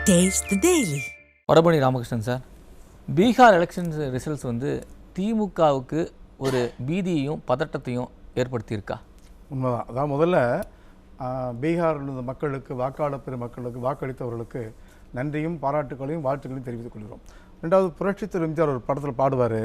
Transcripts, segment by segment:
Taste the Daily. Vadapalani Ramakrishnan sir, Bihar elections results வந்து திமுகவுக்கு ஒரு பீதியையும் பதட்டத்தையும் ஏற்படுத்தியிருக்கா? உண்மைதான். அதான் முதல்ல பீகாரில் மக்களுக்கு, வாக்காளர் பெருமக்களுக்கு, வாக்களித்தவர்களுக்கு நன்றியும் பாராட்டுகளையும் வாழ்த்துக்களையும் தெரிவித்துக் கொள்கிறோம். ரெண்டாவது, புரட்சித் தலைவர் எம்ஜிஆர் ஒரு படத்தில் பாடுவார்,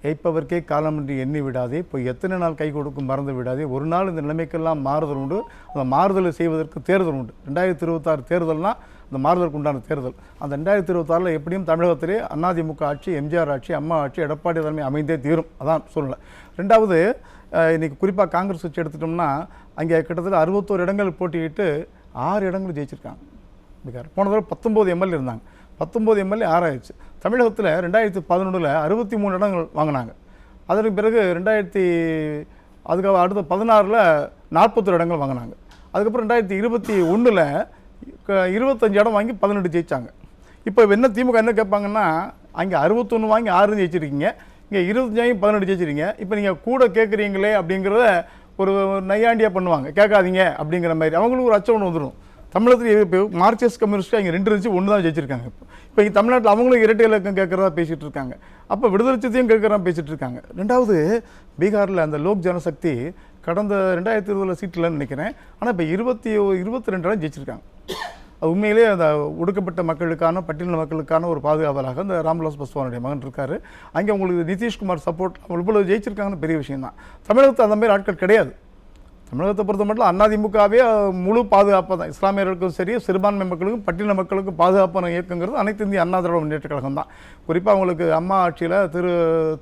ஏய்ப்பவர்க்கே காலமின்றி எண்ணி விடாதே, போய் எத்தனை நாள் கை கொடுக்கும் மறந்து விடாதே, ஒரு நாள் இந்த நிலைமைக்கெல்லாம் மாறுதல் உண்டு, அந்த மாறுதலை செய்வதற்கு தேர்தல் உண்டு. 2026 தேர்தல்னால் அந்த மாறுதலுக்கு உண்டான தேர்தல். அந்த 2026 எப்படியும் தமிழகத்திலே அதிமுக ஆட்சி, எம்ஜிஆர் ஆட்சி, அம்மா ஆட்சி, எடப்பாடி தலைமை அமைந்தே தீரும். அதான் சூழ்நிலை. ரெண்டாவது, இன்றைக்கி குறிப்பாக காங்கிரஸ் வச்சு எடுத்துட்டோம்னா அங்கே கிட்டத்தட்ட 61 இடங்கள் போட்டியிட்டு 6 இடங்கள் ஜெயிச்சிருக்காங்க பீகார். போன தடவை 19 எம்எல்ஏ இருந்தாங்க, 19 எம்எல்ஏ 6 ஆயிடுச்சு. தமிழகத்தில் 2011 63 இடங்கள் வாங்கினாங்க. அதற்கு பிறகு அதுக்கு அடுத்த 16 41 இடங்கள் வாங்கினாங்க. அதுக்கப்புறம் 2021 25 இடம் வாங்கி 18 ஜெயிச்சாங்க. இப்போ என்ன திமுக என்ன கேட்பாங்கன்னா, அங்கே 61 வாங்கி 6 ஜெயிச்சிருக்கீங்க, இங்கே 25 18 ஜெயிச்சிருக்கீங்க, இப்போ நீங்கள் கூட கேட்குறீங்களே அப்படிங்கிறத ஒரு நையாண்டியாக பண்ணுவாங்க. கேட்காதீங்க அப்படிங்கிற மாதிரி அவங்களுக்கு ஒரு அச்சம் ஒன்று வந்துடும். தமிழகத்தில் இப்போ மார்க்சிஸ்ட் கம்யூனிஸ்ட்டு அங்கே 2 இருந்துச்சு, 1 தான் ஜெயிச்சிருக்காங்க. இப்போ இங்கே தமிழ்நாட்டில் அவங்களும் இரட்டை இலக்கம் கேட்குறதா பேசிகிட்டு இருக்காங்க. அப்போ விடுதலை சித்தையும் கேட்குறதா பேசிகிட்டு இருக்காங்க. ரெண்டாவது, பீகாரில் அந்த லோக் ஜனசக்தி கடந்த 2020 சீட்டில்னு நினைக்கிறேன், ஆனால் இப்போ 22 இடம் ஜெயிச்சிருக்காங்க. அது உண்மையிலே அந்த ஒடுக்கப்பட்ட மக்களுக்கான, பட்டியலின மக்களுக்கான ஒரு பாதுகாவலாக அந்த ராம்விலாஸ் பாஸ்வானுடைய மகன் இருக்கார். அங்கே உங்களுக்கு நிதிஷ்குமார் சப்போர்ட் இவ்வளவு ஜெயிச்சிருக்காங்கன்னு பெரிய விஷயம் தான். தமிழகத்தில் அந்த மாதிரி ஆட்கள் கிடையாது. தமிழகத்தை பொறுத்த மட்டும் அதிமுகவே முழு பாதுகாப்பாக தான், இஸ்லாமியர்களுக்கும் சரி, சிறுபான்மை மக்களுக்கும், பட்டியலின மக்களுக்கும் பாதுகாப்பான இயக்கங்கிறது அனைத்து இந்திய அண்ணா திராவிட முன்னேற்ற கழகம் தான். குறிப்பாக அவங்களுக்கு அம்மா ஆட்சியில்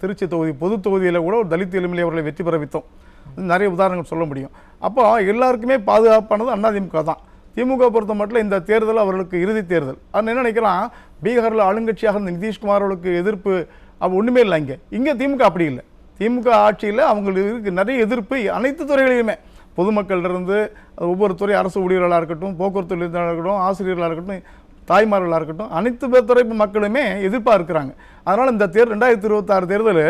திருச்சி தொகுதி பொது தொகுதியில் கூட ஒரு தலித் எளிமையை அவர்களை வெற்றி பெற வைத்தோம். நிறைய உதாரணங்கள் சொல்ல முடியும். அப்போ எல்லாருக்குமே பாதுகாப்பானது அதிமுக தான். திமுக பொறுத்த மட்டும் இந்த தேர்தல் அவர்களுக்கு இறுதி தேர்தல். அது என்ன நினைக்கலாம், பீகாரில் ஆளுங்கட்சியாக இருந்த நிதிஷ்குமார் அவர்களுக்கு எதிர்ப்பு ஒன்றுமே இல்லை. இங்கே திமுக அப்படி இல்லை. திமுக ஆட்சியில் அவங்களுக்கு நிறைய எதிர்ப்பு அனைத்து துறைகளிலுமே, பொதுமக்களிலிருந்து ஒவ்வொரு துறை, அரசு ஊழியர்களாக இருக்கட்டும், போக்குவரத்து தொழிலாளர்களாக இருக்கட்டும், ஆசிரியர்களாக இருக்கட்டும், தாய்மார்களாக இருக்கட்டும், அனைத்து துறை மக்களுமே எதிர்ப்பாக இருக்கிறாங்க. அதனால் இந்த 2026 தேர்தல்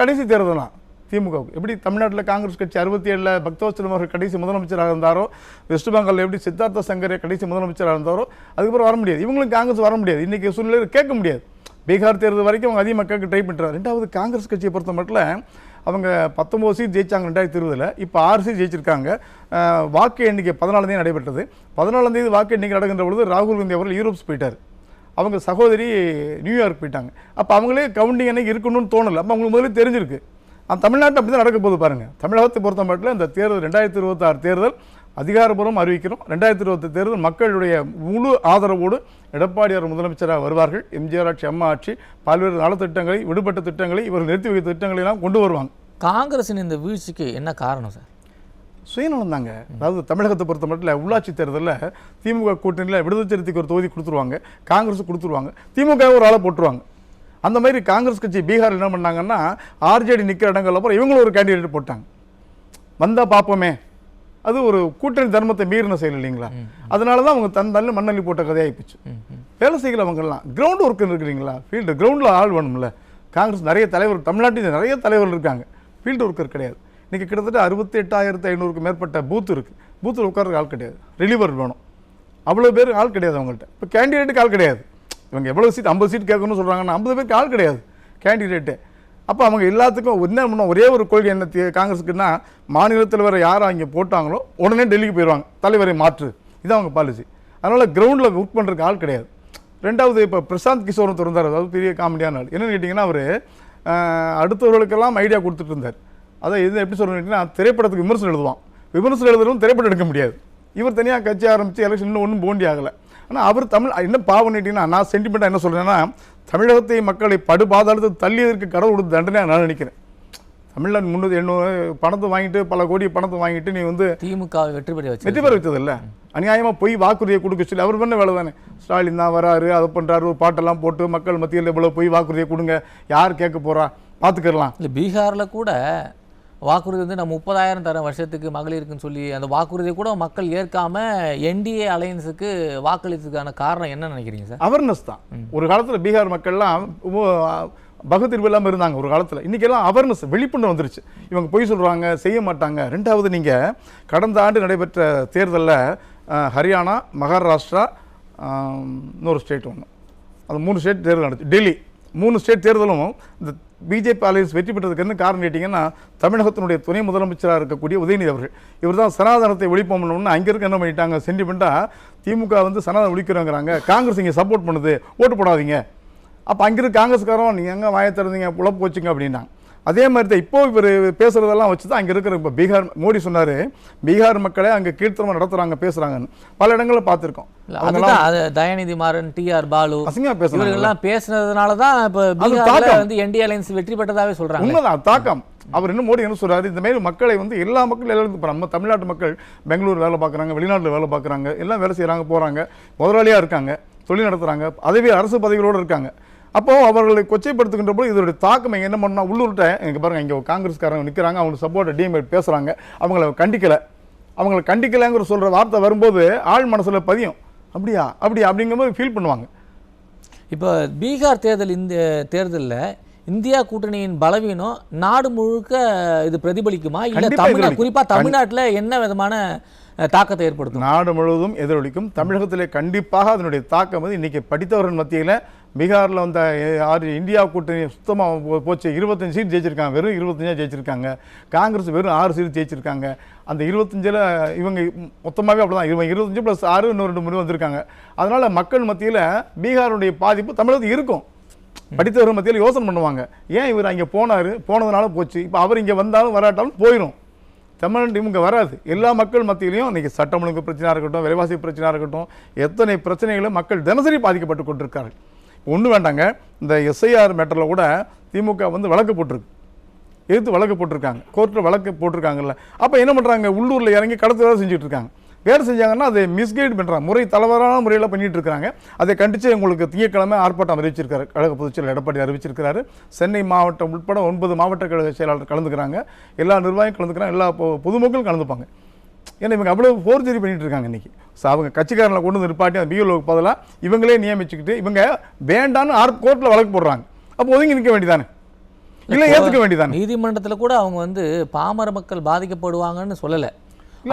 கடைசி தேர்தல் தான் திமுகவுக்கு. எப்படி தமிழ்நாட்டில் காங்கிரஸ் கட்சி 67 பக்தவத்சலம் அவர்கள் கடைசி முதலமைச்சராக இருந்தாரோ, வெஸ்ட் பெங்காலில் எப்படி சித்தார்த்த சங்கரே கடைசி முதலமைச்சராக இருந்தாரோ, அதுக்கப்புறம் வர முடியாது. இவங்களுக்கு காங்கிரஸ் வர முடியாது. இன்றைக்கி சூழ்நிலை கேட்க முடியாது. பீகார் தேர்தல் வரைக்கும் அவங்க அதிக மக்களுக்கு ட்ரை பண்ணுறாங்க. ரெண்டாவது, காங்கிரஸ் கட்சியை பொறுத்த மட்டும் அவங்க 19 சீட் ஜெயிச்சாங்க 2020. இப்போ 6 சீட் ஜெயிச்சிருக்காங்க. வாக்கு எண்ணிக்கை 14 தேதி நடைபெற்றது. 14 தேதி வாக்கு எண்ணிக்கை நடக்கின்ற பொழுது ராகுல் காந்தி அவர்கள் யூரோப்ஸ் போயிட்டார். அவங்க சகோதரி நியூயார்க் போயிட்டாங்க. அப்போ அவங்களே கவுண்டிங் அன்னைக்கு இருக்கணும்னு தோணலை. அப்போ அவங்களுக்கு முதல்ல தெரிஞ்சிருக்கு. தமிழ்நாட்டில் அப்படி தான் நடக்க போகுது பாருங்கள். தமிழகத்தை பொறுத்த மட்டும் இந்த தேர்தல் 2026 தேர்தல் அதிகாரப்பூர்வம் அறிவிக்கிறோம். 2020 தேர்தல் மக்களுடைய முழு ஆதரவோடு எடப்பாடியார் முதலமைச்சராக வருவார்கள். எம்ஜிஆர் ஆட்சி, அம்மா ஆட்சி, பல்வேறு நலத்திட்டங்களை, விடுபட்ட திட்டங்களை, இவர்கள் நிறுத்தி வைத்த திட்டங்களை எல்லாம் கொண்டு வருவாங்க. காங்கிரஸின் இந்த வீழ்ச்சிக்கு என்ன காரணம் சார்? சுயநலம் தாங்க. அதாவது தமிழகத்தை பொறுத்த மட்டும் உள்ளாட்சி தேர்தலில் திமுக கூட்டணியில் விடுதலை சிறுத்தைக்கு ஒரு தொகுதி கொடுத்துருவாங்க, காங்கிரஸ் கொடுத்துருவாங்க, திமுக ஒரு ஆளை போட்டுருவாங்க. அந்த மாதிரி காங்கிரஸ் கட்சி பீகார் என்ன பண்ணாங்கன்னா, ஆர்ஜேடி நிற்கிற இடங்கள் அப்புறம் இவங்களும் ஒரு கேண்டிடேட் போட்டாங்க. வந்தால் பார்ப்போமே, அது ஒரு கூட்டணி தர்மத்தை மீறின செயல் இல்லைங்களா? அதனால தான் அவங்க தந்தாலும் மண்ணள்ளி போட்ட கதையாகிப்போச்சு. வேலை செய்யல அவங்கெல்லாம் கிரவுண்ட் ஒர்க் இருக்கிறீங்களா? ஃபீல்டு கிரவுண்டில் ஆள் வேணும்ல. காங்கிரஸ் நிறைய தலைவர், தமிழ்நாட்டில் நிறைய தலைவர்கள் இருக்காங்க, ஃபீல்டு ஒர்க்கர் கிடையாது. இன்றைக்கி கிட்டத்தட்ட 68,500க்கு மேற்பட்ட பூத்து இருக்குது. பூத்தில் உட்கார்றதுக்கு ஆள் கிடையாது. ரிலீவர் வேணும், அவ்வளோ பேர் ஆள் கிடையாது அவங்கள்ட்ட. இப்போ கேண்டிடேட்டுக்கு ஆள் கிடையாது. இவங்க எவ்வளோ சீட், 50 சீட் கேட்கணும்னு சொல்கிறாங்கன்னா 50 பேருக்கு ஆள் கிடையாது கேண்டிடேட்டு. அப்போ அவங்க எல்லாத்துக்கும் என்ன பண்ணோம், ஒரே ஒரு கொள்கை என்ன காங்கிரஸுக்குன்னா, மாநில தலைவரை யார் அங்கே போட்டாங்களோ உடனே டெல்லிக்கு போயிடுவாங்க, தலைவரை மாற்று. இதான் அவங்க பாலிசி. அதனால் கிரவுண்டில் ஒர்க் பண்ணுறதுக்கு ஆள் கிடையாது. ரெண்டாவது, இப்போ பிரசாந்த் கிஷோர் திறந்தார், அதாவது பெரிய காமெடியான ஆள். என்னென்னு கேட்டிங்கன்னா, அவர் அடுத்தவர்களுக்கெல்லாம் ஐடியா கொடுத்துட்டு இருந்தார். அதை இது எப்படி சொல்கிறேன்னு கேட்டிங்கன்னா, திரைப்படத்துக்கு விமர்சனம் எழுதுவான். விமர்சனம் எழுதுறதும் திரைப்படம் எடுக்க முடியாது. இவர் தனியாக கட்சி ஆரம்பித்து எலெக்ஷன் ஒன்றும் போண்டி ஆகலை. ஆனால் அவர் என்ன பாவம் கேட்டிங்கன்னா, நான் சென்டிமெண்ட்டாக என்ன சொல்கிறேன்னா, தமிழகத்தை மக்களை படுபாதாளத்தை தள்ளியதற்கு கடவுள் கொடுத்த தண்டனையாக நான் நினைக்கிறேன். தமிழ்நாடு 300 பணத்தை வாங்கிட்டு, பல கோடி பணத்தை வாங்கிட்டு நீ திமுக வெற்றி பெற வச்சதில்லை. அநியாயமாக போய் வாக்குறுதியை கொடுக்க சொல்லி அவர் பண்ண வேலை தானே. ஸ்டாலின் தான் வராரு, அதை பண்ணுறாரு, ஒரு பாட்டெல்லாம் போட்டு மக்கள் மத்தியில் இவ்வளோ போய் வாக்குறுதியை கொடுங்க, யார் கேட்க போகிறா, பார்த்துக்கலாம். இல்லை, பீகாரில் கூட வாக்குறுதி வந்து நான் 30,000 தரேன் வருஷத்துக்கு மகளிருக்குன்னு சொல்லி அந்த வாக்குறுதியை கூட மக்கள் ஏற்காம என்டிஏ அலையன்ஸுக்கு வாக்களித்ததுக்கான காரணம் என்ன நினைக்கிறீங்க சார்? அவர்னஸ் தான். ஒரு காலத்தில் பீகார் மக்கள்லாம் பகுத்தறிவு இல்லாமல் இருந்தாங்க ஒரு காலத்தில். இன்றைக்கெல்லாம் அவர்னஸ், விழிப்புணர்வு வந்துருச்சு. இவங்க பொய் சொல்கிறாங்க, செய்ய மாட்டாங்க. ரெண்டாவது, நீங்கள் கடந்த ஆண்டு நடைபெற்ற தேர்தலில் ஹரியானா, மகாராஷ்டிரா, இன்னொரு ஸ்டேட் ஒன்று, அது 3 ஸ்டேட் தேர்தல் நடந்துச்சு. டெல்லி 3 ஸ்டேட் தேர்தலும் இந்த பிஜேபி அலையன்ஸ் வெற்றி பெற்றதுக்கு என்ன காரணம் கேட்டிங்கன்னா, தமிழகத்தினுடைய துணை முதலமைச்சராக இருக்கக்கூடிய உதயநிதி அவர்கள், இவர் தான் சனாதனத்தை ஒழிப்போம்னு அங்கே இருக்க என்ன பண்ணிட்டாங்க, சென்டிமெண்ட்டாக திமுக வந்து சனாதனம் ஒழிக்கிறோங்கிறாங்க, காங்கிரஸ் இங்கே சப்போர்ட் பண்ணுது, ஓட்டு போடாதீங்க. அப்போ அங்கே இருக்க காங்கிரஸ்காரன் நீங்கள் எங்கே வாயை திறந்தீங்க, உழப்பு போச்சுங்க அப்படின்னாங்க. அதே மாதிரி தான் இப்போ இவர் பேசுகிறதெல்லாம் வச்சு தான் அங்கே இருக்கிற இப்போ பீகார் மோடி சொன்னார், பீகார் மக்களை அங்கே கீழ்த்தரமாக நடத்துகிறாங்க பேசுகிறாங்கன்னு பல இடங்களில் பார்த்துருக்கோம். அதுதான் தயாநிதி மாறன், டிஆர் பாலு அசிங்கமாக பேசுகிறாங்க. இவர்கள்லாம் பேசுனதுனால தான் இப்போ பீகார்ல வந்து என்டிஏ அலையன்ஸ் வெற்றி பெற்றதாவே சொல்றாங்க. உண்மைதான் தாக்கம். அவர் இன்னும் மோடி என்ன சொல்றாரு, இந்த மாதிரி மக்களை வந்து எல்லா மக்களும் எல்லாருக்கும் நம்ம தமிழ்நாட்டு மக்கள் பெங்களூர் வேலை பார்க்குறாங்க, வெளிநாட்டில் வேலை பார்க்குறாங்க, எல்லாம் வேலை செய்கிறாங்க, போகிறாங்க, முதலாளியாக இருக்காங்க, தொழில் நடத்துகிறாங்க, அதே அரசு பதவிகளோடு இருக்காங்க. அப்போது அவர்களை கொச்சைப்படுத்துகின்ற போது இதோடைய தாக்கம் இங்கே என்ன பண்ணால் உள்ளூர்கிட்ட இங்கே பாருங்கள், இங்கே காங்கிரஸ்காரங்க நிற்கிறாங்க, அவங்க சப்போர்ட்டை டிஎம்ஏட் பேசுகிறாங்க, அவங்கள கண்டிக்கலைங்கிற சொல்கிற வார்த்தை வரும்போது ஆள் மனசில் பதியும். அப்படியா அப்படிங்கும்போது ஃபீல் பண்ணுவாங்க. இப்போ பீகார் தேர்தல், இந்த தேர்தலில் இந்தியா கூட்டணியின் பலவீனம் நாடு முழுக்க இது பிரதிபலிக்குமா, இல்லை குறிப்பாக தமிழ்நாட்டில் என்ன விதமான தாக்கத்தை ஏற்படுத்தும்? நாடு முழுவதும் எதிரொலிக்கும். தமிழகத்திலே கண்டிப்பாக அதனுடைய தாக்கம் வந்து இன்றைக்கி படித்தவர்கள் மத்தியில் பீகாரில் வந்த இந்தியா கூட்டணி சுத்தமாக போச்சு. 25 சீட் ஜெயிச்சிருக்காங்க, வெறும் 25 ஜெயிச்சிருக்காங்க. காங்கிரஸ் வெறும் 6 சீட் ஜெயிச்சிருக்காங்க. அந்த 25 இவங்க மொத்தமாகவே அப்படி தான், இவங்க 25 + 6 இன்னும் 2 முறை வந்திருக்காங்க. அதனால் மக்கள் மத்தியில் பீகாருடைய பாதிப்பு தமிழகத்துக்கு இருக்கும். படித்தவர்கள் மத்தியில் யோசனை பண்ணுவாங்க, ஏன் இவர் அங்கே போனதுனால போச்சு, இப்போ அவர் இங்கே வந்தாலும் வராட்டாலும் போயிடும், தமிழ்நாடு இவங்க வராது. எல்லா மக்கள் மத்தியிலையும் இன்றைக்கி சட்டம் ஒழுங்கு பிரச்சனையாக இருக்கட்டும், விலைவாசி பிரச்சனையாக இருக்கட்டும், எத்தனை பிரச்சனைகளும் மக்கள் தினசரி பாதிக்கப்பட்டு கொண்டிருக்கார்கள். ஒன்றும் வேண்டாங்க, இந்த எஸ்ஐஆர் மேட்டரில் கூட திமுக வந்து வழக்கு போட்டிருக்கு, எதிர்த்து வழக்கு போட்டிருக்காங்க, கோர்ட்டில் வழக்கு போட்டிருக்காங்கல்ல. அப்போ என்ன பண்ணுறாங்க, உள்ளூரில் இறங்கி கடத்து வேலை செஞ்சுட்டு இருக்காங்க. வேறு செஞ்சாங்கன்னா அதை மிஸ்கைட் பண்ணுறாங்க, தவறான முறையில் பண்ணிட்டு இருக்காங்க. அதை கண்டித்து உங்களுக்கு திங்கட்கிழமை ஆர்ப்பாட்டம் அறிவிச்சிருக்காரு கழக பொதுச்செயலர் எடப்பாடி அறிவிச்சிருக்கிறாரு. சென்னை மாவட்டம் உட்பட 9 மாவட்ட கழக செயலாளர் கலந்துக்கிறாங்க, எல்லா நிர்வாகியும் கலந்துக்கிறாங்க, எல்லா பொதுமக்களும் கலந்துப்பாங்க. ஏன்னா இவங்க அவ்வளோ ஃபோர்ஜரி பண்ணிட்டு இருக்காங்க இன்றைக்கி. ஸோ அவங்க கட்சிக்காரங்களை கொண்டு வந்து நிற்பாட்டி அந்த பிஎல்ஓக்கு பதிலாக இவங்களே நியமிச்சுக்கிட்டு இவங்க வேண்டான்னு கோர்ட்டில் வழக்கு போடுறாங்க. அப்போ ஒதுங்கி நிற்க வேண்டியதானே, இல்லை ஏற்றுக்க வேண்டியதானே. நீதிமன்றத்தில் கூட அவங்க வந்து பாமர மக்கள் பாதிக்கப்படுவாங்கன்னு சொல்லலை.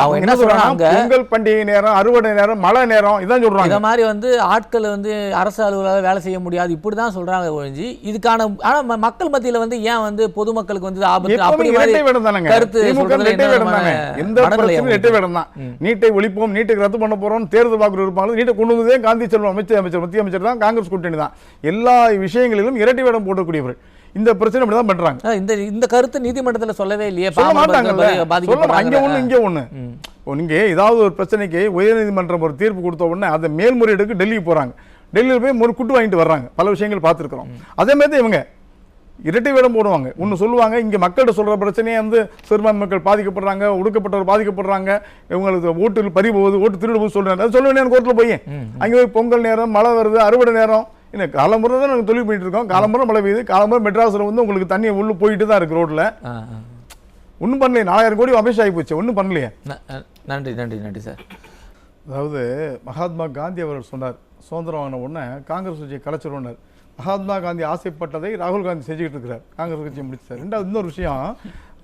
அவங்க என்ன சொல்றாங்க, பொங்கல் பண்டிகை நேரம், அறுவடை நேரம், மழை நேரம் இதான் சொல்றாங்க. இந்த மாதிரி வந்து ஆட்கள் வந்து அரசு அலுவலக வேலை செய்ய முடியாது இப்படி தான் சொல்றாங்க ஒழிஞ்சு, இதுக்கான ஆனா மக்கள் மத்தியில வந்து ஏன் வந்து பொதுமக்களுக்கு வந்து ஆபத்து அப்படி கருத்து எந்த பிரச்சனையும் இரட்டை வேடம் தான். நீட்டை ஒழிப்போம், நீட்டுக்கு ரத்து பண்ண போறோம், தேர்தல் வாக்குறுதி இருப்பாங்க. நீட்டை கொண்டு வந்ததே காந்தி செல்வம் மத்திய அமைச்சர் தான், காங்கிரஸ் கூட்டணி தான். எல்லா விஷயங்களிலும் இரட்டை வேடம் போடக்கூடியவர்கள். இந்த பிரச்சனை அப்படி தான் பண்றாங்க. இந்த கருத்து நீதிமன்றத்தில் சொல்லவே இல்லையே, சொல்ல மாட்டாங்க. அங்கே ஒன்று இங்கே ஒன்று. நீங்க ஏதாவது ஒரு பிரச்சனைக்கு உயர்நீதிமன்றம் ஒரு தீர்ப்பு கொடுத்த உடனே அதை மேல்முறையீடுக்கு டெல்லிக்கு போறாங்க, டெல்லியில் போய் ஒரு குட்டு வாங்கிட்டு வர்றாங்க. பல விஷயங்கள் பார்த்துருக்கிறோம். அதே மாதிரி இவங்க இரட்டை வேடம் போடுவாங்க. ஒன்று சொல்லுவாங்க, இங்கே மக்கள்கிட்ட சொல்கிற பிரச்சனையே வந்து சிறுபான்மை மக்கள் பாதிக்கப்படுறாங்க, ஒடுக்கப்பட்டவர் பாதிக்கப்படுறாங்க, இவங்களுக்கு ஓட்டு பறி போகுது, ஓட்டு திருடு போகுது சொல்கிறாங்க. அது சொல்ல வேண்டிய கோர்ட்டில் போய் அங்கே போய் பொங்கல் நேரம், மழை வருது, அறுவடை நேரம், இல்லை காலமுறை தான் நாங்கள் தொழில் பண்ணிட்டு இருக்கோம், காலமுறை மழை பெய்யுது, காலமுறை மெட்ராஸில் வந்து உங்களுக்கு தண்ணி உள்ளே போயிட்டு தான் இருக்குது ரோட்டில். ஒன்றும் பண்ணலையே, 4000 கோடி அபேஷ் ஆகி போச்சு, ஒன்றும் பண்ணலையே. நன்றி நன்றி நன்றி சார். அதாவது மகாத்மா காந்தி அவர்கள் சொன்னார், சுதந்திரம் வாங்கின உடனே காங்கிரஸ் கட்சியை கலைச்சிருவார். மகாத்மா காந்தி ஆசைப்பட்டதை ராகுல் காந்தி செஞ்சுக்கிட்டு இருக்கிறார், காங்கிரஸ் கட்சியை முடிச்சார். ரெண்டாவது இன்னொரு விஷயம்,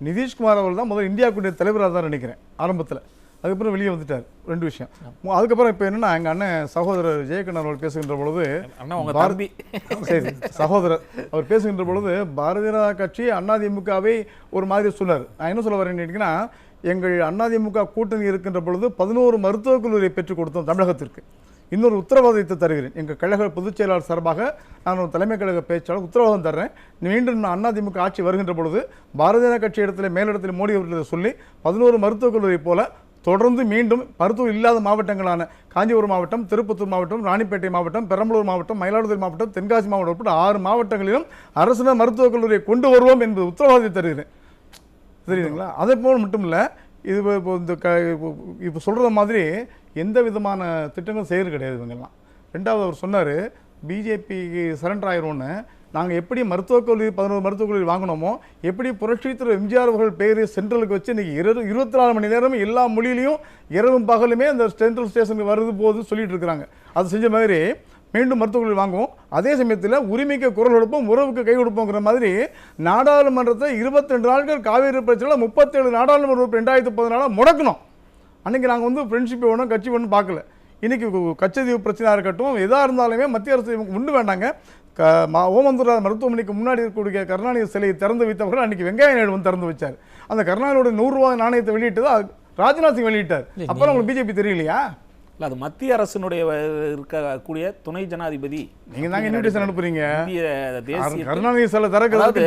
நிதிஷ்குமார் அவர் தான் முதல் இந்தியா கூட்டணி தலைவராக தான் நினைக்கிறேன் ஆரம்பத்தில், அதுக்கப்புறம் வெளியே வந்துட்டார். 2 விஷயம். அதுக்கப்புறம் இப்போ என்னன்னா, எங்கள் அண்ணன் சகோதரர் ஜெயக்கண்ணன் அவர்கள் பேசுகின்ற பொழுது, சரி சகோதரர் அவர் பேசுகின்ற பொழுது பாரதிய ஜனதா கட்சி அதிமுகவை ஒரு மாதிரி சொன்னார். நான் என்ன சொல்ல வரேன்னு கேட்டிங்கன்னா, எங்கள் அதிமுக கூட்டணி இருக்கின்ற பொழுது 11 மருத்துவக் கல்லூரியை பெற்றுக் கொடுத்தோம் தமிழகத்திற்கு. இன்னொரு உத்தரவாதத்தை தருகிறேன், எங்கள் கழக பொதுச் செயலாளர் சார்பாக நான் ஒரு தலைமை கழக பேச்சாளர் உத்தரவாதம் தர்றேன், மீண்டும் அதிமுக ஆட்சி வருகின்ற பொழுது பாரதிய ஜனதா கட்சி இடத்துல மேலிடத்தில் மோடி அவர்களை சொல்லி 11 மருத்துவக் கல்லூரி போல தொடர்ந்து மீண்டும் மருத்துவம் இல்லாத மாவட்டங்களான காஞ்சிபுரம் மாவட்டம், திருப்பத்தூர் மாவட்டம், ராணிப்பேட்டை மாவட்டம், பெரம்பலூர் மாவட்டம், மயிலாடுதுறை மாவட்டம், தென்காசி மாவட்டம் உட்பட 6 மாவட்டங்களிலும் அரசினர் மருத்துவக் கல்லூரியை கொண்டு வருவோம் என்பது உத்தரவாதத்தை தருகிறேன். தெரியுதுங்களா? அதே போல் மட்டும் இல்லை, இது இப்போ சொல்கிற மாதிரி எந்த விதமான திட்டங்களும் செய்கிறது கிடையாது இவங்கெல்லாம். ரெண்டாவது அவர் சொன்னார், பிஜேபிக்கு சரண்டர் ஆயிரோன்னு. நாங்கள் எப்படி மருத்துவக் கல்லூரி 11 மருத்துவக் கல்லூரி வாங்கினோமோ, எப்படி புரட்சி திரு எம்ஜிஆர் அவர்கள் பேரை சென்ட்ரலுக்கு வச்சு இன்றைக்கி 24 மணி நேரமும் எல்லா மொழியிலையும் இரவும் பகலுமே அந்த சென்ட்ரல் ஸ்டேஷனுக்கு வருது போகுது சொல்லிட்டு இருக்கிறாங்க. அது செஞ்ச மாதிரி மீண்டும் மருத்துவக் கல்லூரி வாங்குவோம். அதே சமயத்தில் உரிமைக்கு குரல் கொடுப்போம், உறவுக்கு கை கொடுப்போங்கிற மாதிரி நாடாளுமன்றத்தை 22 நாட்கள் காவேரி பிரச்சனையில் 37 நாடாளுமன்ற உறுப்பு 2014 முடக்கணும். அன்றைக்கி நாங்கள் வந்து ஃப்ரெண்ட்ஷிப் வேணும், கட்சி வேணும் பார்க்கல. இன்னைக்கு கச்சதீவு பிரச்சனையாக இருக்கட்டும், எதாக இருந்தாலுமே மத்திய அரசு இவங்க ஒன்று வேண்டாங்க. ஓமந்தூர் மருத்துவமனைக்கு முன்னாடி இருக்கக்கூடிய கருணாநிதி சிலையை திறந்து வைத்தவர்கள் அன்னைக்கு வெங்கைய நாயுடு வந்து திறந்து வச்சார். அந்த கருணாநிதியோட 100 ரூபாய் நாணயத்தை வெளியிட்டது ராஜ்நாத் சிங் வெளியிட்டார். அப்புறம் உங்களுக்கு பிஜேபி தெரியலையா? இல்ல, அது மத்திய அரசினுடைய இருக்கக்கூடிய துணை ஜனாதிபதி. நீங்க தாங்க இன்விடேஷன் அனுப்புறீங்க. தேசிய கருணாநிதி சிலை திறக்கிறது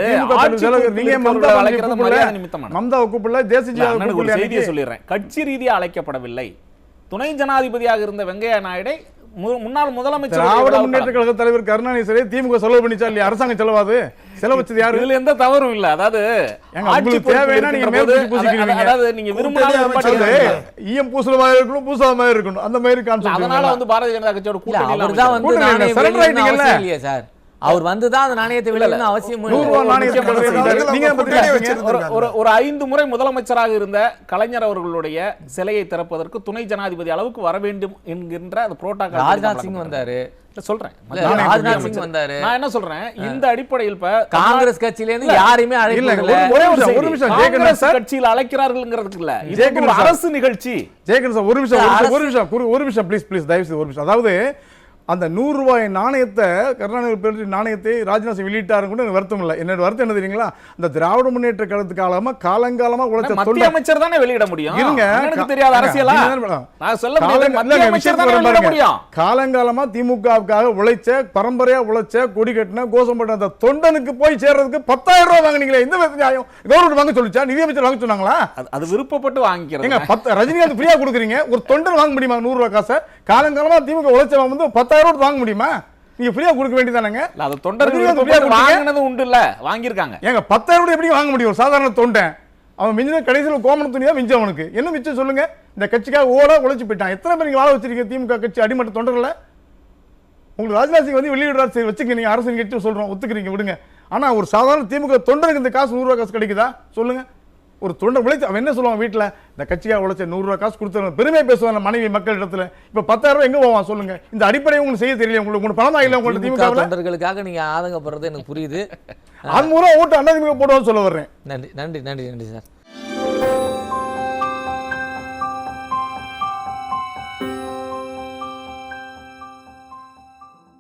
மம்தாவை கூப்பிடல, தேசிய செய்தியை சொல்லிடுறேன். கட்சி ரீதியாக அழைக்கப்படவில்லை. துணை ஜனாதிபதியாக இருந்த வெங்கையா நாயுடை முன்னாள் முதலமைச்சர் திராவிட முன்னேற்ற கழக தலைவர் கருணாநிதி சிலை திமுக செலவு பண்ணிச்சா இல்லையா? அரசாங்கம் செலவாது, செலவு வச்சது யாரு? இதுல எந்த தவறும் இல்ல. அதாவது தேவைன்னா நீங்க மேல் பூசிக்கிறீங்க. அதாவது நீங்க விரும்பினாலும் ஈயம் பூசலமா இருக்கணும், பூசாம இருக்கணும், அந்த மாதிரி கான்செப்ட். அதனால வந்து பாரதிய ஜனதா கட்சியோட கூட்டணி சார், அவர் வந்துதான் அந்த நாணயத்தை வெளியிடணும் அவசியம். ஒரு 5 முறை முதலமைச்சராக இருந்த கலைஞர் அவர்களுடைய சிலையை திறப்பதற்கு துணை ஜனாதிபதி அளவுக்கு வர வேண்டும் என்கின்ற அந்த புரோட்டோகால் ராஜ்நாத் சிங் வந்தாரு. சொல்றேன், ராஜ்நாத் சிங் வந்தாரு. நான் என்ன சொல்றேன், இந்த அடிப்படையில் காங்கிரஸ் கட்சியில இருந்து யாரையுமே அழைக்கல. காங்கிரஸ் கட்சியில் அழைக்கிறார்கள்ங்கிறதுக்கு இல்ல, அரசு நிகழ்ச்சி. ஜெயகன் சார் ஒரு நிமிஷம் ப்ளீஸ் தயவு செய்து ஒரு நிமிஷம். அதாவது அந்த 100 ரூபாய் நாணயத்தை கருணாநிதி நாணயத்தை ராஜ்நாத் சிங் வெளியிட்டாரு கூட எனக்கு வருத்தம் இல்லை. என்னோட வருத்தம் என்ன தெரியுங்களா? அந்த திராவிட முன்னேற்ற கழகத்து காலங்காலமா உழைச்ச மத்திய அமைச்சர் தானே வெளியிட முடியும். எனக்கு தெரியாத அரசியலா நான் சொல்ல முடியும். காலங்காலமா திமுகவுக்காக உழைச்ச, பரம்பரையா உழைச்ச, கொடி கட்டின, கோஷம் பண்ண அந்த தொண்டனுக்கு போய் சேர்றதுக்கு 10,000 ரூபாய் வாங்கினீங்களே, இந்த நியாயம் கவர்மெண்ட் வாங்க சொல்லிச்சா? நிதியமைச்சர் வாங்க சொன்னாங்களா? அது விருப்பப்பட்டு வாங்கிக்கிறேன். ரஜினிகாந்த் ஃப்ரீயா கொடுக்குறீங்க, ஒரு தொண்டன் வாங்க முடியுமா 100 ரூபாய் காசை? காலங்காலமா திமுக உழைச்சவன் வந்து 10,000 ரூபாய் வாங்க முடியுமா? நீங்க ஃப்ரீயா கொடுக்க வேண்டியதானங்க. அது தொண்டர்கள் வாங்கினது உண்டு இல்ல, வாங்கியிருக்காங்க. ஏங்க 10,000 ரூபாய் எப்படி வாங்க முடியும் சாதாரண தொண்டன்? அவன் மிஞ்சின கடைசியில் கோமண துணியா மிஞ்சம். அவனுக்கு என்ன மிச்சம் சொல்லுங்க? இந்த கட்சிக்காக ஓடா உழைச்சு போயிட்டான். எத்தனை பேர் நீங்க வாழ வச்சிருக்கீங்க திமுக கட்சி அடிமட்ட தொண்டர்ல? உங்களுக்கு ராஜ்நாத் சிங் வந்து வெளியிடுறாரு, சரி வச்சுக்க, நீங்க அரசு கட்சி சொல்றோம், ஒத்துக்கிறீங்க, விடுங்க. ஆனா ஒரு சாதாரண திமுக தொண்டருக்கு இந்த காசு 100 ரூபாய் காசு கிடைக்குதா சொல்லுங்க? ஒரு தொண்டர் உழைச்சு அவன் என்ன சொல்லுவான்? வீட்டில் இந்த கட்சியாக உழைச்ச 100 ரூபாய் காசு கொடுத்து பெருமை பேசுவாங்க மனைவி மக்கள் இடத்துல. இப்போ 10,000 ரூபாய் எங்க போவான் சொல்லுங்க? இந்த அடிப்படையை உங்களுக்கு செய்ய தெரியல. உங்களுக்கு பணம் தான் இல்லை. உங்களுக்கு திமுக தொண்டர்களுக்காக நீங்க ஆதங்கப்படுறது எனக்கு புரியுது. அது மூலம் ஓட்டு அண்ணா திமுக போடுவான்னு சொல்ல வர்றேன். நன்றி நன்றி நன்றி நன்றி சார்.